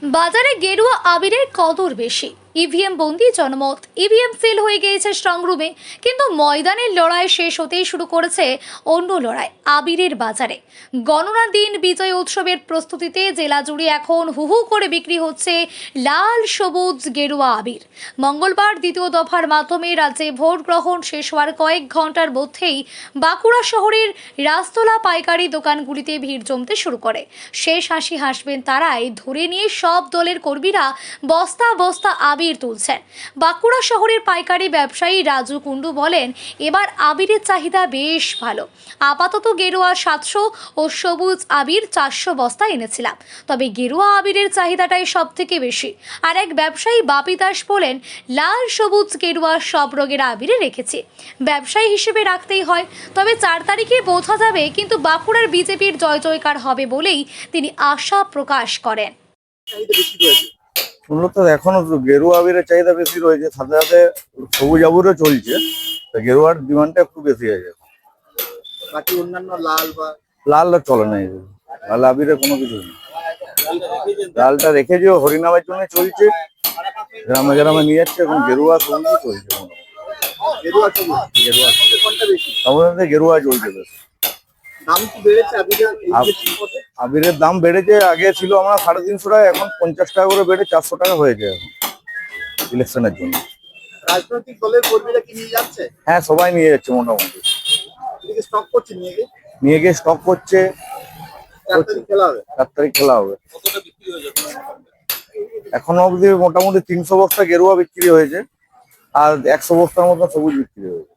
বাজারে গেরুয়া আবিরের কদর বেশি। ইভিএম বন্দি জনমত, ইভিএম সেল হয়ে গিয়েছে স্ট্রংরুমে, কিন্তু ময়দানের লড়াই শেষ হতেই শুরু করেছে অন্য লড়াই আবিরের বাজারে। গণনা দিন বিজয় উৎসবের প্রস্তুতিতে জেলা জুড়ে এখন হু হু করে বিক্রি হচ্ছে লাল সবুজ গেরুয়া আবির। মঙ্গলবার দ্বিতীয় দফার মাধ্যমে রাজ্যে ভোট গ্রহণ শেষ হওয়ার কয়েক ঘন্টার মধ্যেই বাঁকুড়া শহরের রাস্তলা পাইকারি দোকানগুলিতে ভিড় জমতে শুরু করে। শেষ হাসি হাসবেন তারাই ধরে নিয়ে সব দলের কর্মীরা বস্তা বস্তা আবির তুলছেন। বাঁকুড়া শহরের পাইকারি ব্যবসায়ী রাজু কুন্ডু বলেন, এবার আবিরের চাহিদা বেশ ভালো। আপাতত গেরুয়া 700 ও সবুজ আবির 400 বস্তা এনেছিলাম, তবে গেরুয়া আবিরের চাহিদাটাই সব থেকে বেশি। আর এক ব্যবসায়ী বাপি দাস বলেন, লাল সবুজ গেরুয়া সব রঙের আবিরে রেখেছি, ব্যবসায়ী হিসেবে রাখতেই হয়। তবে 4 তারিখে বোঝা যাবে, কিন্তু বাঁকুড়ার বিজেপির জয় জয়কার হবে বলেই তিনি আশা প্রকাশ করেন। মূলত এখনো গেরুয়া আবিরের চাহিদা বেশি রয়েছে, সাথে সাথে সবুজ আবিরও চলছে। গেরুয়ার ডিমান্ডটা একটু বেশি আছে। বাকি অন্যান্য লাল বা লাল চলে না, লাল আবিরের কোনো কিছু নেই। লালটা রেখেছে হরিনামের জন্য চলছে, গ্রামে গ্রামে নিয়ে যাচ্ছে। এখন গেরুয়া সবুজই চলছে। গেরুয়া সবুজ গেরুয়া কোনটা বেশি? আমাদের গেরুয়া চলছে বেশ। দাম কি বেড়েছে আবিরের? আবিরের দাম বেড়েছে, আগে ছিল আমরা 350 টাকা, এখন 50 টাকা করে বেড়ে 400 টাকা হয়েছে এখন ইলেকশনের জন্য। রাজনৈতিক দলের কর্মীরা কি নিয়ে যাচ্ছে? হ্যাঁ, সবাই নিয়ে যাচ্ছে মোটামুটি। এদিকে স্টক করছে নিয়ে গিয়ে স্টক করছে। 4 তারিখ খেলা হবে। 4 তারিখ খেলা হবে। কতটা বিক্রি হয়ে যাবে? এখনো অবধি মোটামুটি 300 বস্তা গেরুয়া বিক্রি হয়েছে, আর 100 বস্তার মতো সবুজ বিক্রি হয়েছে।